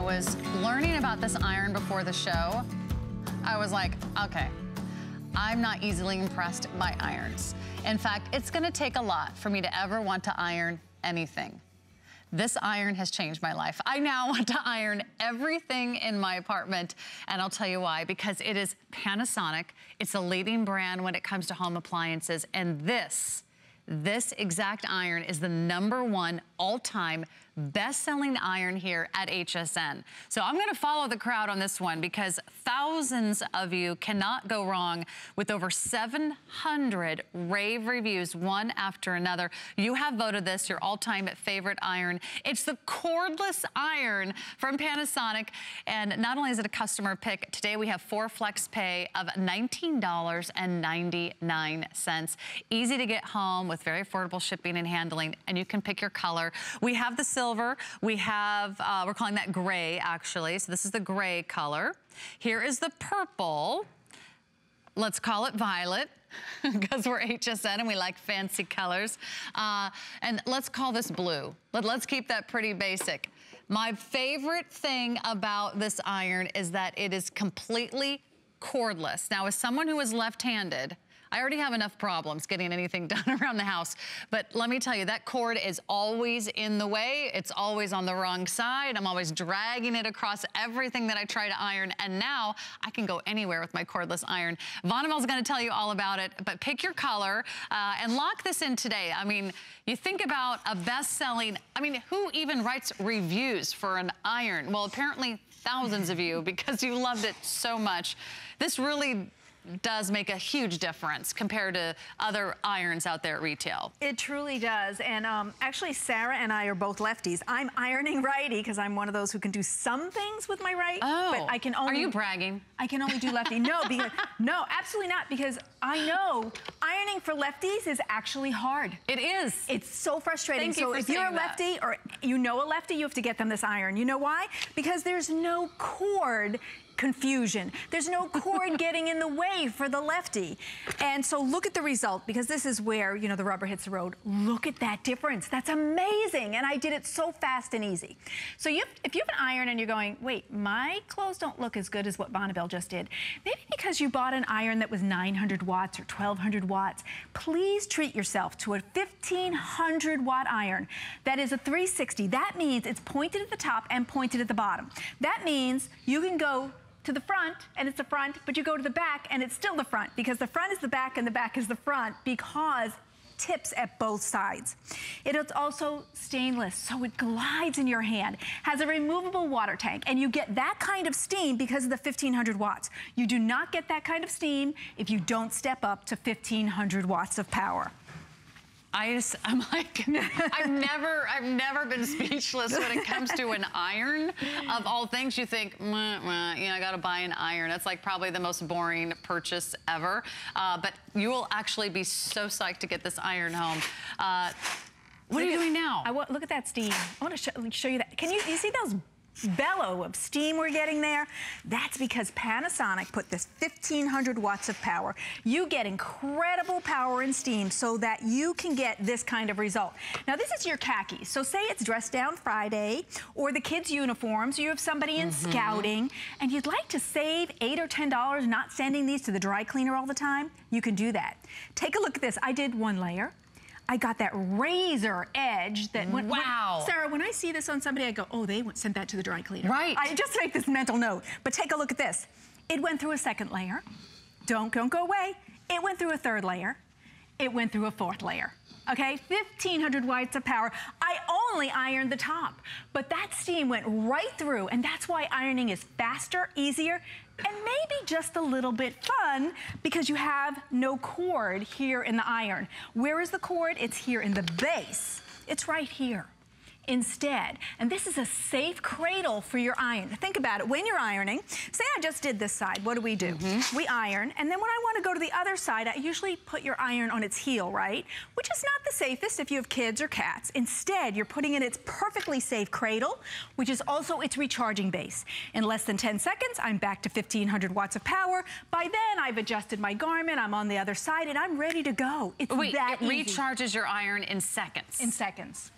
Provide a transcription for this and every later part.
Was learning about this iron before the show, I was like, okay, I'm not easily impressed by irons. In fact, it's gonna take a lot for me to ever want to iron anything. This iron has changed my life. I now want to iron everything in my apartment, and I'll tell you why, because it is Panasonic. It's a leading brand when it comes to home appliances, and this exact iron is the #1 all-time best-selling iron here at HSN. So I'm gonna follow the crowd on this one because thousands of you cannot go wrong with over 700 rave reviews, one after another. You have voted this your all-time favorite iron. It's the cordless iron from Panasonic, and not only is it a customer pick, today we have 4 flex pay of $19.99. Easy to get home with very affordable shipping and handling, and you can pick your color. We have the silver, we have, we're calling that gray actually, so this is the gray color. Here is the purple. Let's call it violet because we're HSN and we like fancy colors. And let's call this blue. Let's keep that pretty basic. My favorite thing about this iron is that it is completely cordless. Now, as someone who is left-handed, I already have enough problems getting anything done around the house. But let me tell you, that cord is always in the way. It's always on the wrong side. I'm always dragging it across everything that I try to iron. And now I can go anywhere with my cordless iron. Vonamel's gonna tell you all about it, but pick your color and lock this in today. I mean, you think about a best-selling, I mean, who even writes reviews for an iron? Well, apparently thousands of you because you loved it so much. This really does make a huge difference compared to other irons out there at retail. It truly does. And actually, Sarah and I are both lefties. I'm ironing righty because I'm one of those who can do some things with my right. Oh, but I can only, are you bragging? I can only do lefty. No, because, no, absolutely not. Because I know ironing for lefties is actually hard. It is. It's so frustrating. Thank you so for if you're a saying that. lefty or you know a lefty, you have to get them this iron. You know why? Because there's no cord confusion. There's no cord getting in the way for the lefty. And so look at the result, because this is where, you know, the rubber hits the road. Look at that difference. That's amazing. And I did it so fast and easy. So if you have an iron and you're going, wait, my clothes don't look as good as what Bonneville just did, maybe because you bought an iron that was 900 watts or 1200 watts, please treat yourself to a 1500 watt iron. That is a 360. That means it's pointed at the top and pointed at the bottom. That means you can go to the front and it's the front, but you go to the back and it's still the front, because the front is the back and the back is the front, because tips at both sides. It is also stainless, so it glides in your hand, has a removable water tank, and you get that kind of steam because of the 1500 watts. You do not get that kind of steam if you don't step up to 1500 watts of power. I'm like, I've never been speechless when it comes to an iron. Of all things, you think, you know, I gotta buy an iron. That's like probably the most boring purchase ever. But you will actually be so psyched to get this iron home. What are you doing now? Look at that steam. I want to show you that. Can you see those bellow of steam we're getting there? That's because Panasonic put this 1500 watts of power. You get incredible power and steam so that you can get this kind of result. Now, this is your khakis. So say it's Dress Down Friday or the kids' uniforms. You have somebody in scouting and you'd like to save $8 or $10 not sending these to the dry cleaner all the time. You can do that. Take a look at this. I did 1 layer. I got that razor edge that went, wow. Sarah, when I see this on somebody, I go, oh, they sent that to the dry cleaner. Right. I just make this mental note. But take a look at this. It went through a 2nd layer. Don't go away. It went through a 3rd layer. It went through a 4th layer. Okay, 1500 watts of power. I only ironed the top, but that steam went right through, and that's why ironing is faster, easier, and maybe just a little bit fun, because you have no cord here in the iron. Where is the cord? It's here in the base. It's right here instead. And this is a safe cradle for your iron. Think about it. When you're ironing, say I just did this side, what do? We iron, and then when I want to go to the other side, I usually put your iron on its heel, right? Which is not the safest if you have kids or cats. Instead, you're putting in its perfectly safe cradle, which is also its recharging base. In less than 10 seconds, I'm back to 1500 watts of power. By then, I've adjusted my garment, I'm on the other side, and I'm ready to go. It's that easy. It recharges your iron in seconds. In seconds.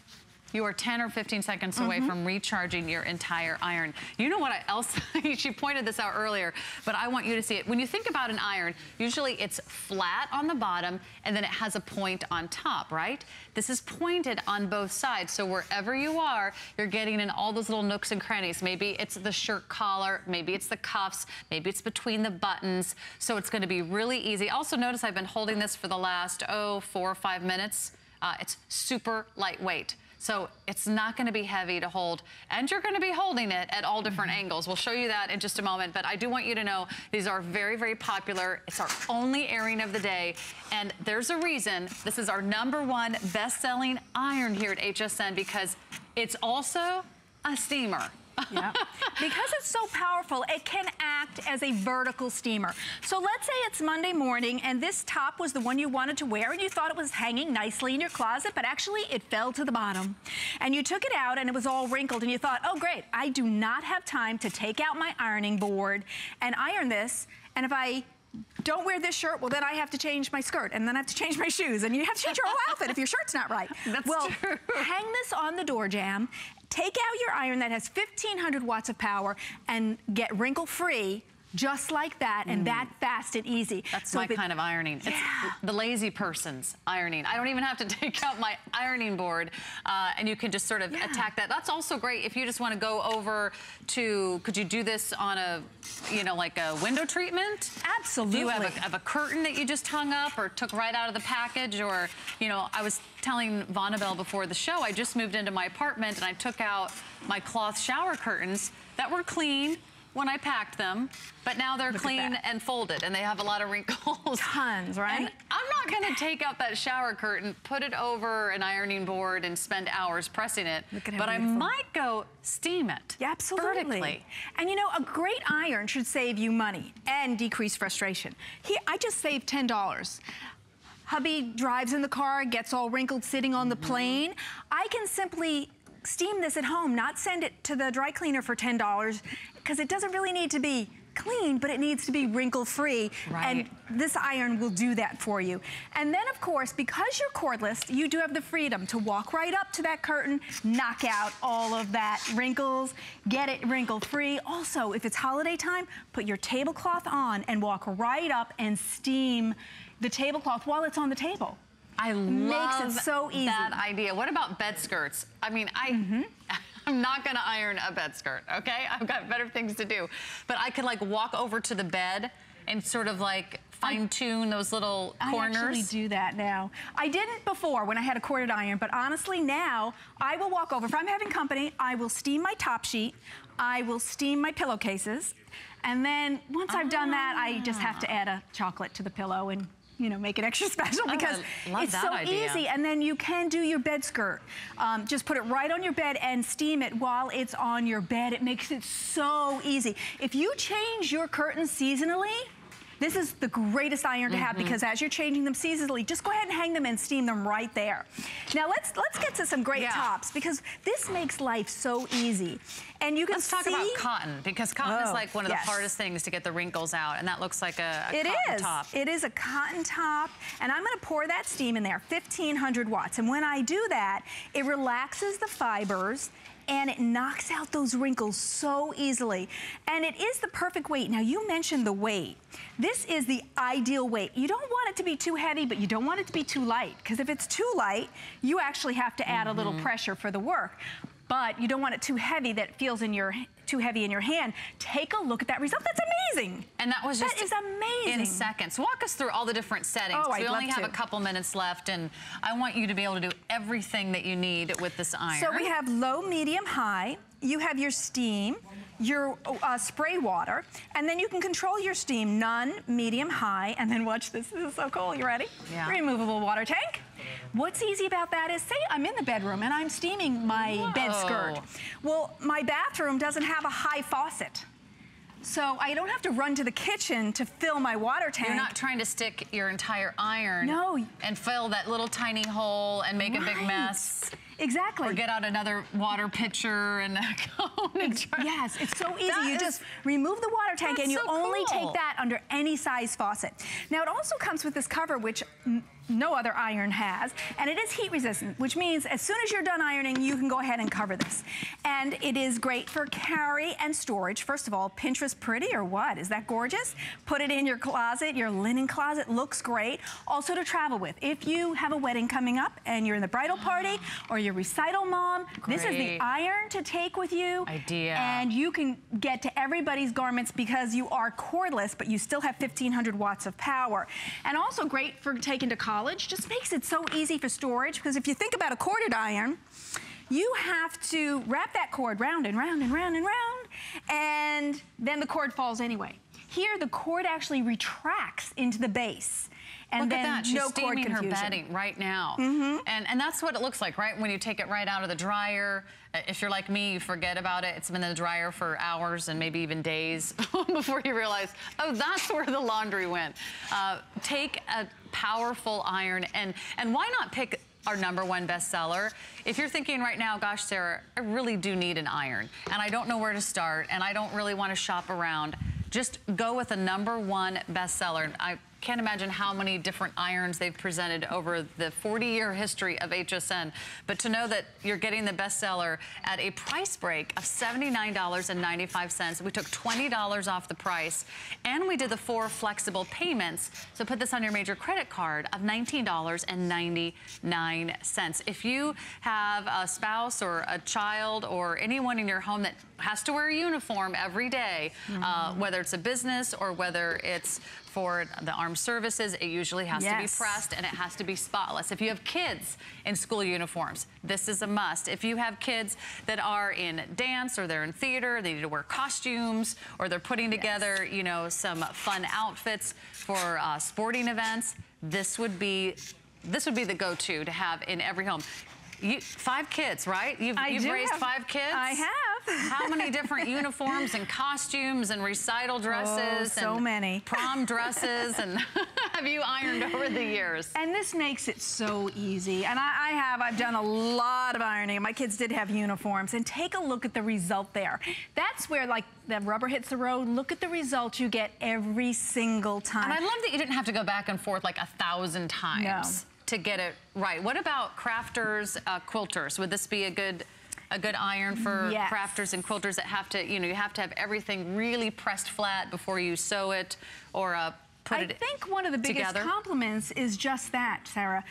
you are 10 or 15 seconds away from recharging your entire iron. You know what else? She pointed this out earlier, but I want you to see it. When you think about an iron, usually it's flat on the bottom and then it has a point on top, right? This is pointed on both sides, so wherever you are, you're getting in all those little nooks and crannies. Maybe it's the shirt collar, maybe it's the cuffs, maybe it's between the buttons, so it's going to be really easy. Also notice I've been holding this for the last, 4 or 5 minutes. It's super lightweight. So it's not going to be heavy to hold, and you're going to be holding it at all different angles. We'll show you that in just a moment, but I do want you to know these are very, very popular. It's our only airing of the day, and there's a reason this is our #1 best-selling iron here at HSN, because it's also a steamer. Yeah. Because it's so powerful, it can act as a vertical steamer. So let's say it's Monday morning and this top was the one you wanted to wear and you thought it was hanging nicely in your closet, but actually it fell to the bottom. And you took it out and it was all wrinkled and you thought, oh great, I do not have time to take out my ironing board and iron this, and if I don't wear this shirt, well then I have to change my skirt and then I have to change my shoes and you have to change your whole outfit if your shirt's not right. That's true. Hang this on the door jamb, take out your iron that has 1,500 watts of power and get wrinkle-free just like that, and that fast and easy. That's my kind of ironing. It's the lazy person's ironing. I don't even have to take out my ironing board, and you can just sort of attack that. That's also great if you just want to go over to, could you do this on a, like a window treatment? Absolutely. Do you have a curtain that you just hung up or took right out of the package? Or, I was telling Vonabelle before the show, I just moved into my apartment and I took out my cloth shower curtains that were clean when I packed them, but now they're clean and folded and they have a lot of wrinkles. Tons, right? And I'm not gonna take out that shower curtain, put it over an ironing board and spend hours pressing it, but I might go steam it. Yeah, absolutely. Vertically. And a great iron should save you money and decrease frustration. Here, I just saved $10. Hubby drives in the car, gets all wrinkled sitting on the plane. I can simply steam this at home, not send it to the dry cleaner for $10, because it doesn't really need to be clean, but it needs to be wrinkle-free. Right. And this iron will do that for you. And then, of course, because you're cordless, you do have the freedom to walk right up to that curtain, knock out all of that wrinkles, get it wrinkle-free. Also, if it's holiday time, put your tablecloth on and walk right up and steam the tablecloth while it's on the table. I love Makes it so easy. that idea. What about bed skirts? I mean, I'm not gonna iron a bed skirt, okay? I've got better things to do. But I could walk over to the bed and sort of fine tune those little corners. I actually do that now. I didn't before when I had a corded iron, but honestly now I will walk over. If I'm having company, I will steam my top sheet, I will steam my pillowcases, and then once I've done that, I just have to add a chocolate to the pillow and make it extra special because it's so easy. And then you can do your bed skirt. Just put it right on your bed and steam it while it's on your bed. It makes it so easy. If you change your curtains seasonally, this is the greatest iron to have, because as you're changing them seasonally, just go ahead and hang them and steam them right there. Now let's get to some great tops, because this makes life so easy. And you can talk about cotton, because cotton is one of the hardest things to get the wrinkles out, and that looks like a cotton top. It is a cotton top, and I'm gonna pour that steam in there, 1,500 watts. And when I do that, it relaxes the fibers and it knocks out those wrinkles so easily. And it is the perfect weight. Now, you mentioned the weight. This is the ideal weight. You don't want it to be too heavy, but you don't want it to be too light, because if it's too light, you actually have to add a little pressure for the work. But you don't want it too heavy that it feels too heavy in your hand. Take a look at that result. That's amazing. And that was just that is amazing. In seconds. Walk us through all the different settings. We only have a couple minutes left, and I want you to be able to do everything that you need with this iron. So we have low, medium, high. You have your steam, your spray water, and then you can control your steam, none, medium, high, and then watch this. This is so cool. You ready? Yeah. Removable water tank. What's easy about that is, say I'm in the bedroom and I'm steaming my bed skirt. Well, my bathroom doesn't have a high faucet. So I don't have to run to the kitchen to fill my water tank. You're not trying to stick your entire iron and fill that little tiny hole and make a big mess. Exactly. Or get out another water pitcher and a cone. Yes, it's so easy. You just remove the water tank and you only take that under any size faucet. Now, it also comes with this cover, which no other iron has, and it is heat resistant, which means as soon as you're done ironing, you can go ahead and cover this. And it is great for carry and storage. First of all, Pinterest pretty or what? Is that gorgeous? Put it in your closet, your linen closet, looks great. Also to travel with. If you have a wedding coming up and you're in the bridal party or your recital mom, this is the iron to take with you. Idea. And you can get to everybody's garments because you are cordless, but you still have 1,500 watts of power. And also great for taking to college. Just makes it so easy for storage, because if you think about a corded iron, you have to wrap that cord round and round and round and round, and then the cord falls anyway. Here, the cord actually retracts into the base. And Look then at that, she's no cord steaming her confusion. bedding right now. And that's what it looks like, right? When you take it right out of the dryer. If you're like me, you forget about it. It's been in the dryer for hours and maybe even days before you realize, oh, that's where the laundry went. Take a powerful iron, and why not pick our #1 bestseller? If you're thinking right now, gosh, Sarah, I really do need an iron, and I don't know where to start, and I don't really want to shop around, just go with a #1 bestseller. I can't imagine how many different irons they've presented over the 40-year history of HSN. But to know that you're getting the bestseller at a price break of $79.95. We took $20 off the price, and we did the 4 flexible payments. So put this on your major credit card of $19.99. If you have a spouse or a child or anyone in your home that has to wear a uniform every day, whether it's a business or whether it's for the armed services, it usually has to be pressed and it has to be spotless. If you have kids in school uniforms, this is a must. If you have kids that are in dance or they're in theater, they need to wear costumes, or they're putting together, you know, some fun outfits for sporting events, this would be the go-to to have in every home. 5 kids, right? You've raised 5 kids? I have. How many different uniforms and costumes and recital dresses so and many prom dresses and have you ironed over the years? And this makes it so easy. And I've done a lot of ironing. My kids did have uniforms, and take a look at the result there. That's where, like, the rubber hits the road. Look at the result you get every single time. And I love that you didn't have to go back and forth like 1,000 times. To get it right. What about crafters, quilters? Would this be a good iron for crafters and quilters that have to, you know, you have to have everything really pressed flat before you sew it or put it together? I think one of the biggest compliments is just that, Sarah.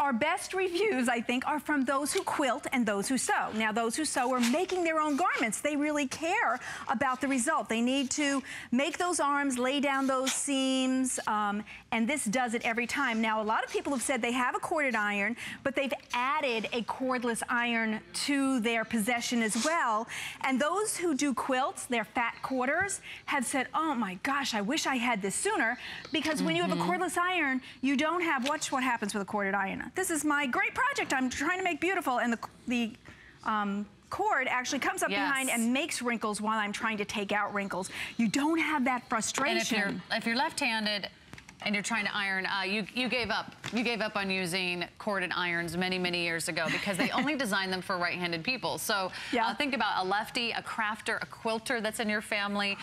Our best reviews, I think, are from those who quilt and those who sew. Now, those who sew are making their own garments. They really care about the result. They need to make those arms, lay down those seams, and this does it every time. Now, a lot of people have said they have a corded iron, but they've added a cordless iron to their possession as well. And those who do quilts, their fat quarters, have said, oh my gosh, I wish I had this sooner, because when you have a cordless iron, you don't have, watch what happens with a corded iron. This is my great project I'm trying to make beautiful, and the cord actually comes up behind and makes wrinkles while I'm trying to take out wrinkles. You don't have that frustration. And if you're left-handed and you're trying to iron, you gave up. You gave up on using corded irons many, many years ago because they only designed them for right-handed people. So think about a lefty, a crafter, a quilter that's in your family.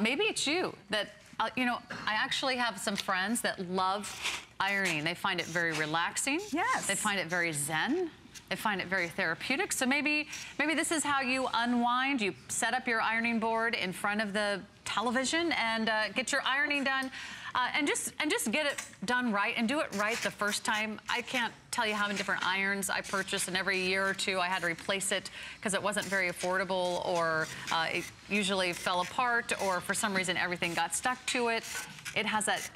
Maybe it's you that, you know, I actually have some friends that love ironing. They find it very relaxing. They find it very zen. They find it very therapeutic. So maybe this is how you unwind. You set up your ironing board in front of the television and get your ironing done. And just get it done right and do it right the first time. I can't tell you how many different irons I purchased, and every year or two I had to replace it because it wasn't very affordable, or it usually fell apart, or for some reason everything got stuck to it. It has that